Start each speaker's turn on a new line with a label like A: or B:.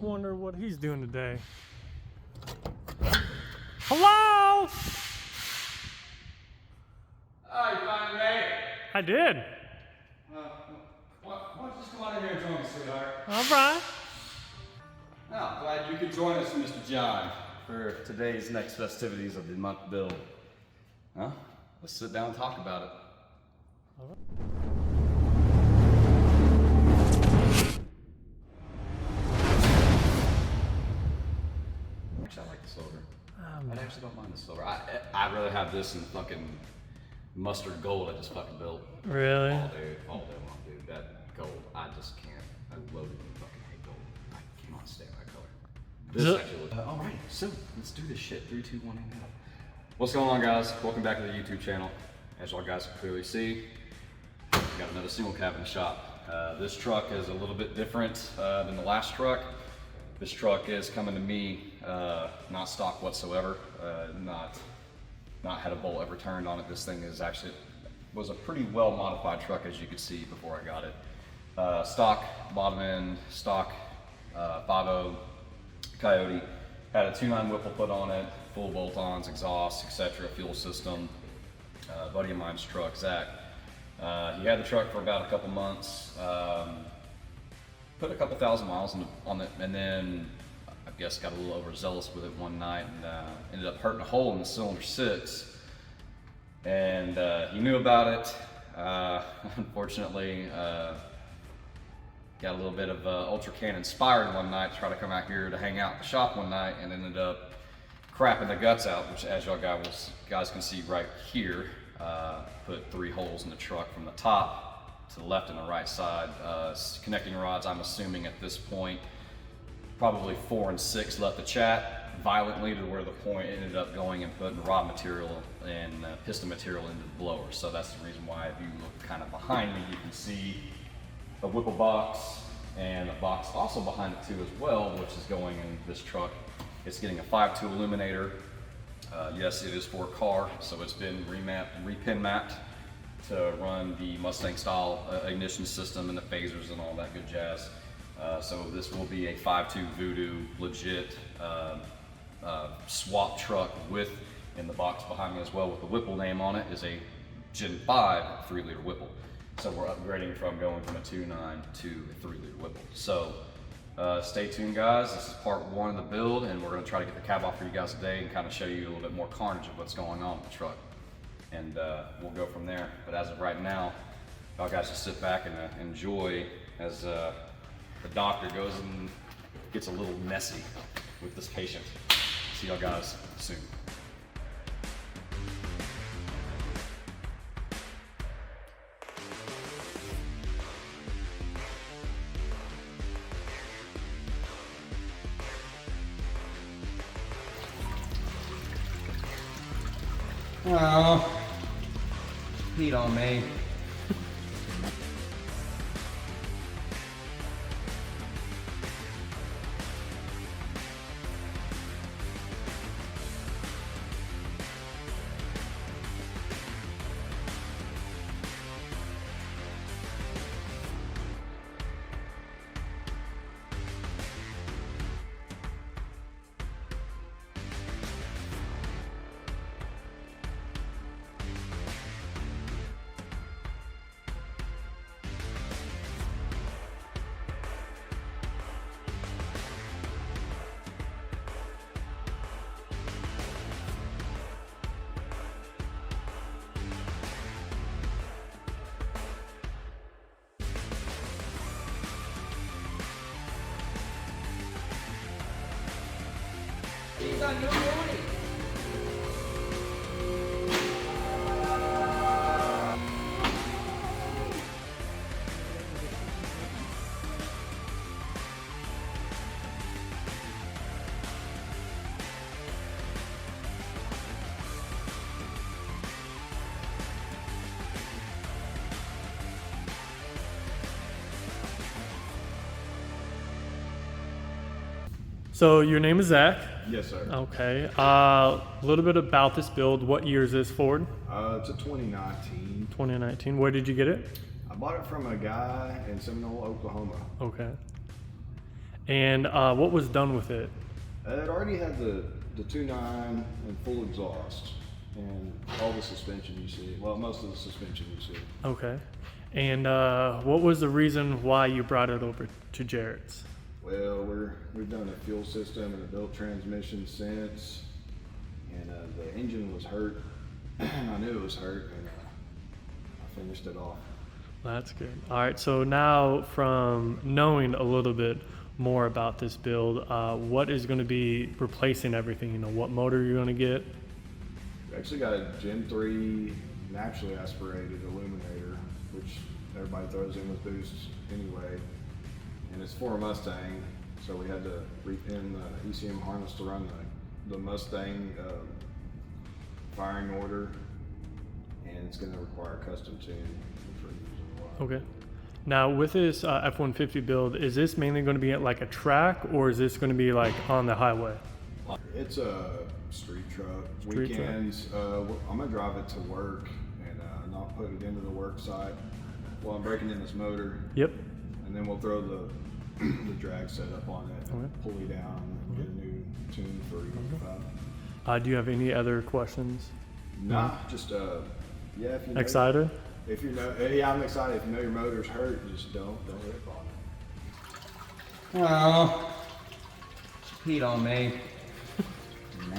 A: Wonder what he's doing today. Hello?
B: Oh, you finally made it.
A: I did.
B: Why don't you just come on in here and join me, sweetheart?
A: All right.
B: Oh, glad you could join us, Mr. John, for today's next festivities of the month build. Huh? Let's sit down and talk about it.
A: All right.
B: Actually, I like the silver. I actually don't mind the silver. I'd rather have this in fucking mustard gold I just fucking built.
A: Really?
B: All day long, dude. That gold, I just can't. I loaded and fucking hate gold. I cannot stand that color. This actually looks. Alright, so let's do this shit. 3, 2, 1, and go. What's going on, guys? Welcome back to the YouTube channel. As y'all guys can clearly see, we got another single cab in the shop. This truck is a little bit different than the last truck. This truck is coming to me not stock whatsoever, not had a bolt ever turned on it. This thing is actually was a pretty well modified truck, as you could see before I got it. Stock bottom end, stock 5.0 Coyote. Had a 2.9 Whipple put on it, full bolt-ons, exhaust, etc., fuel system. Buddy of mine's truck, Zach. He had the truck for about a couple months. Put a couple thousand miles on it, and then I guess got a little overzealous with it one night and ended up hurting a hole in the cylinder 6. And he knew about it. Unfortunately, got a little bit of Ultra Can inspired one night to try to come out here to hang out in the shop one night, and ended up crapping the guts out, which, as y'all guys can see right here, put 3 holes in the truck from the top to the left and the right side. Connecting rods, I'm assuming at this point, probably 4 and 6 left to chat violently to where the point ended up going and putting rod material and piston material into the blower. So that's the reason why, if you look kind of behind me, you can see a Whipple box and a box also behind it too as well, which is going in this truck. It's getting a 5.2 Aluminator. Yes, it is for a car, so it's been repin mapped to run the Mustang style ignition system and the phasers and all that good jazz. So this will be a 5.2 Voodoo legit swap truck with, in the box behind me as well with the Whipple name on it, is a Gen 5 3-liter Whipple. So we're upgrading from going from a 2.9 to a 3-liter Whipple. So stay tuned, guys. This is part 1 of the build, and we're going to try to get the cab off for you guys today and kind of show you a little bit more carnage of what's going on with the truck. And we'll go from there. But as of right now, y'all guys just sit back and enjoy as the doctor goes and gets a little messy with this patient. See y'all guys soon. Oh, heat on me. He's on your morning.
A: So your name is Zach.
C: Yes, sir.
A: Okay. A little bit about this build. What year is this Ford?
C: It's a 2019.
A: 2019. Where did you get it?
C: I bought it from a guy in Seminole, Oklahoma.
A: Okay. And what was done with it?
C: It already had the 2.9 and full exhaust and all the suspension you see. Well, most of the suspension you see.
A: Okay. And what was the reason why you brought it over to Jarrett's?
C: Well, we've done a fuel system and a built transmission since, and the engine was hurt. I knew it was hurt, and I finished it off.
A: That's good. All right, so now from knowing a little bit more about this build, what is going to be replacing everything? You know, what motor you're going to get?
C: We actually got a Gen 3 naturally aspirated Aluminator, which everybody throws in with boosts anyway. And it's for a Mustang, so we had to repin the ECM harness to run the Mustang firing order, and it's going to require custom tune, which we're using a lot.
A: Okay. Now with this F-150 build, is this mainly going to be at like a track, or is this going to be like on the highway?
C: It's a street truck.
A: Street
C: Weekends, I'm going to drive it to work and not put it into the work site while I'm breaking in this motor.
A: Yep.
C: And then we'll throw the drag setup on it,
A: Okay.
C: pulley down, and get a new tune for E5.
A: Do you have any other questions?
C: Nah, just yeah. If you know,
A: Excited?
C: If you know, yeah, I'm excited. If you know your motor's hurt, just don't rip on it.
B: Oh, Pete on me.